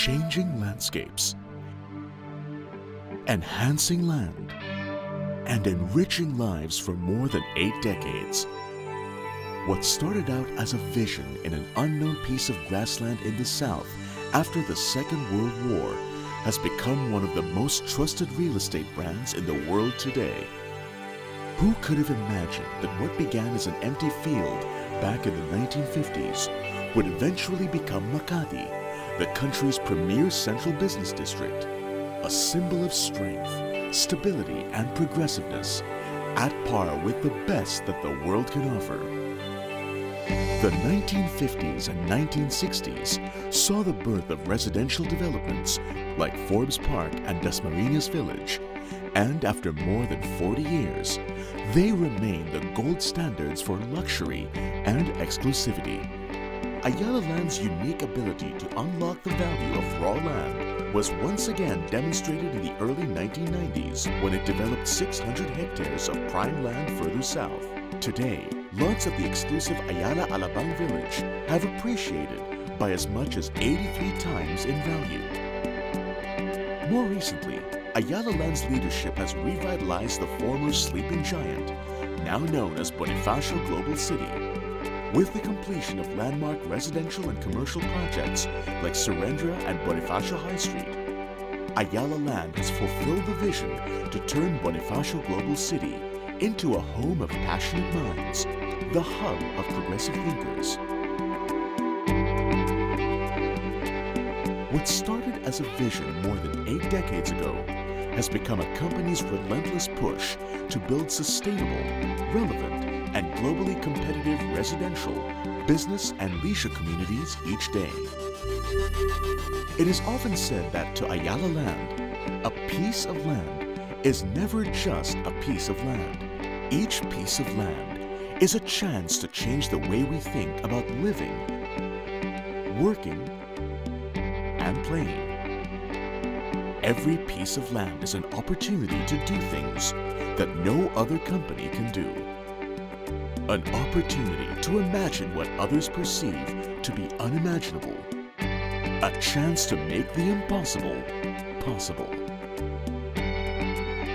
changing landscapes, enhancing land, and enriching lives for more than 8 decades. What started out as a vision in an unknown piece of grassland in the South after the Second World War has become one of the most trusted real estate brands in the world today. Who could have imagined that what began as an empty field back in the 1950s would eventually become Makati, the country's premier central business district, a symbol of strength, stability, and progressiveness, at par with the best that the world can offer. The 1950s and 1960s saw the birth of residential developments like Forbes Park and Dasmariñas Village, and after more than 40 years, they remain the gold standards for luxury and exclusivity. AyalaLand's unique ability to unlock the value of raw land was once again demonstrated in the early 1990s when it developed 600 hectares of prime land further south. Today, lots of the exclusive Ayala Alabang village have appreciated by as much as 83 times in value. More recently, AyalaLand's leadership has revitalized the former sleeping giant, now known as Bonifacio Global City, with the completion of landmark residential and commercial projects like Surrendra and Bonifacio High Street. AyalaLand has fulfilled the vision to turn Bonifacio Global City into a home of passionate minds, the hub of progressive thinkers. What started as a vision more than 8 decades ago has become a company's relentless push to build sustainable, relevant, and globally competitive residential, business, and leisure communities each day. It is often said that to AyalaLand, a piece of land is never just a piece of land. Each piece of land is a chance to change the way we think about living, working, and playing. Every piece of land is an opportunity to do things that no other company can do. An opportunity to imagine what others perceive to be unimaginable. A chance to make the impossible possible.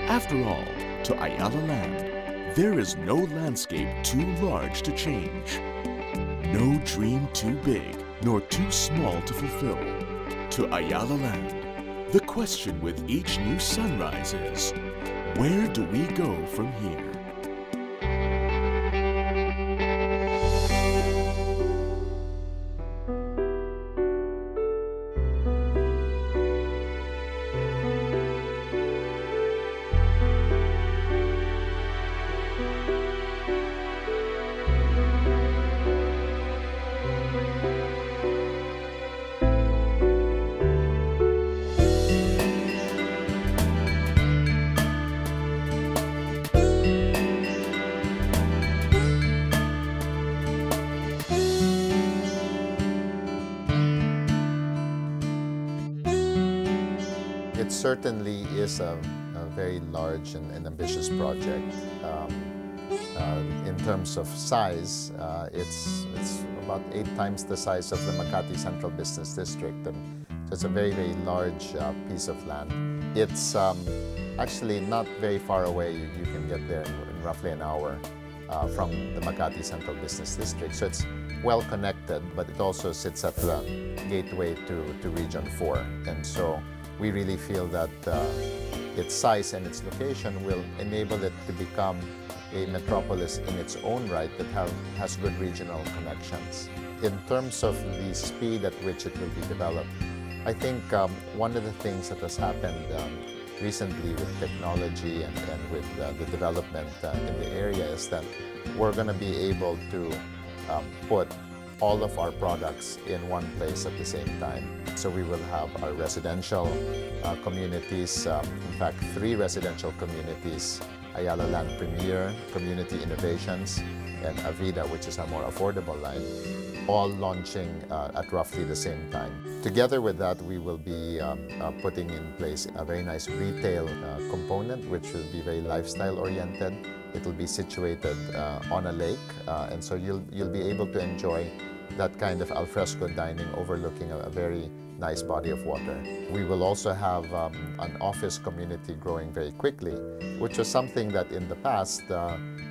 After all, to AyalaLand, there is no landscape too large to change. No dream too big nor too small to fulfill. To AyalaLand, the question with each new sunrise is, where do we go from here? It certainly is a very large and ambitious project. In terms of size, it's about 8 times the size of the Makati Central Business District, and so it's a very, very large piece of land. It's actually not very far away. You can get there in roughly an hour from the Makati Central Business District. So it's well connected, but it also sits at the gateway to Region 4. And so we really feel that its size and its location will enable it to become a metropolis in its own right that has good regional connections. In terms of the speed at which it will be developed, I think one of the things that has happened recently with technology and with the development in the area is that we're going to be able to put all of our products in one place at the same time. So we will have our residential communities, in fact 3 residential communities, AyalaLand Premier, Community Innovations, and Avida, which is a more affordable line, all launching at roughly the same time. Together with that, we will be putting in place a very nice retail component, which will be very lifestyle oriented. It will be situated on a lake, and so you'll be able to enjoy that kind of alfresco dining overlooking a very nice body of water. We will also have an office community growing very quickly, which was something that in the past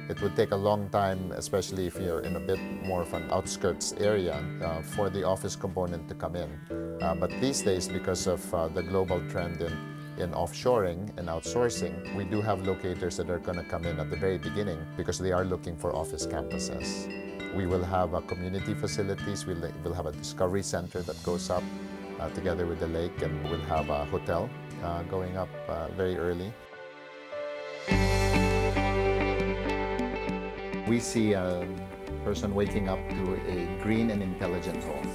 it would take a long time, especially if you're in a bit more of an outskirts area, for the office component to come in. But these days, because of the global trend in offshoring and outsourcing, we do have locators that are going to come in at the very beginning because they are looking for office campuses. We will have community facilities, we'll have a discovery center that goes up together with the lake, and we'll have a hotel going up very early. We see a person waking up to a green and intelligent home.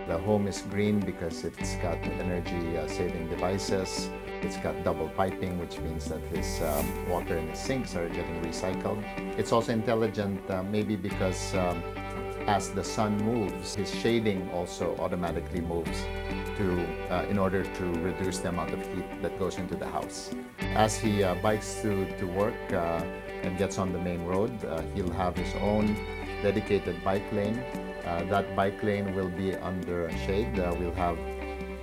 The home is green because it's got energy-saving devices. It's got double piping, which means that his water in his sinks are getting recycled. It's also intelligent maybe because as the sun moves, his shading also automatically moves in order to reduce the amount of heat that goes into the house. As he bikes to work and gets on the main road, he'll have his own dedicated bike lane. That bike lane will be under shade. We'll have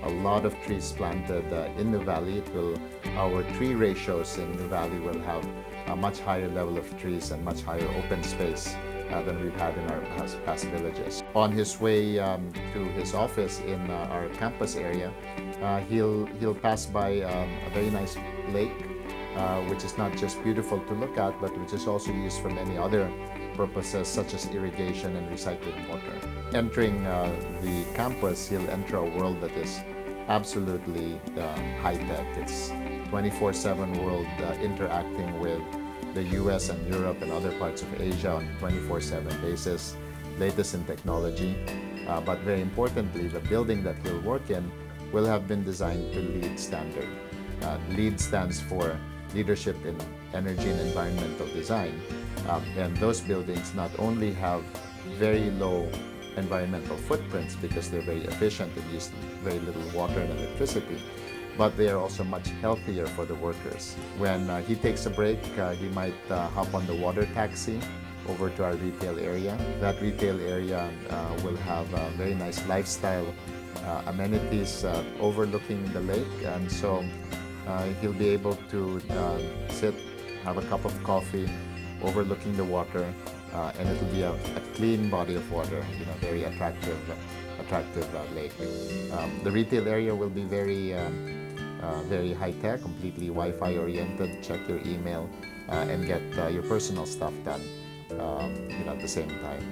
a lot of trees planted in the valley. Our tree ratios in the valley will have a much higher level of trees and much higher open space than we've had in our past villages. On his way to his office in our campus area, he'll pass by a very nice lake, which is not just beautiful to look at, but which is also used for many other purposes such as irrigation and recycling water. Entering the campus, he'll enter a world that is absolutely high-tech. It's 24/7 world interacting with the US and Europe and other parts of Asia on a 24/7 basis, latest in technology. But very importantly, the building that he'll work in will have been designed to LEED standard. LEED stands for Leadership in Energy and Environmental Design. And those buildings not only have very low environmental footprints because they're very efficient and use very little water and electricity, but they are also much healthier for the workers. When he takes a break, he might hop on the water taxi over to our retail area. That retail area will have very nice lifestyle amenities overlooking the lake, and so he'll be able to sit, have a cup of coffee, overlooking the water, and it'll be a clean body of water, very attractive lake. The retail area will be very high-tech, completely Wi-Fi oriented. Check your email and get your personal stuff done at the same time.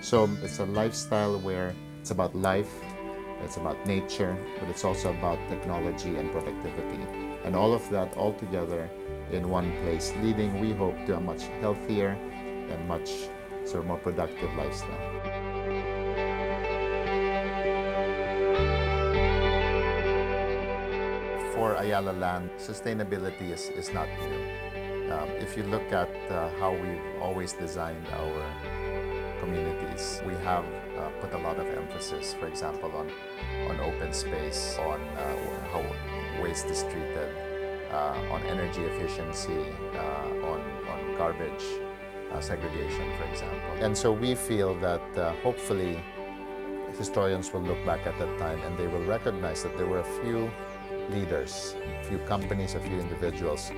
So it's a lifestyle where it's about life, it's about nature, but it's also about technology and productivity. And all of that all together in one place, leading, we hope, to a much healthier and much more productive lifestyle. For AyalaLand, sustainability is not new. If you look at how we've always designed our communities, we have put a lot of emphasis, for example, on open space, on how waste is treated, on energy efficiency, on garbage segregation, for example. And so we feel that hopefully historians will look back at that time and they will recognize that there were a few leaders, a few companies, a few individuals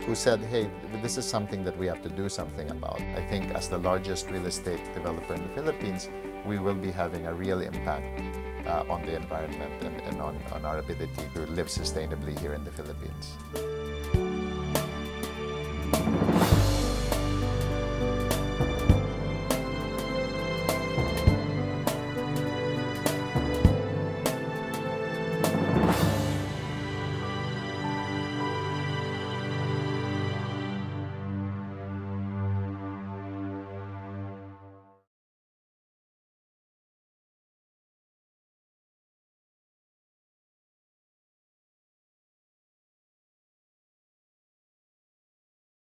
who said, hey, this is something that we have to do something about. I think as the largest real estate developer in the Philippines, we will be having a real impact on the environment and on our ability to live sustainably here in the Philippines.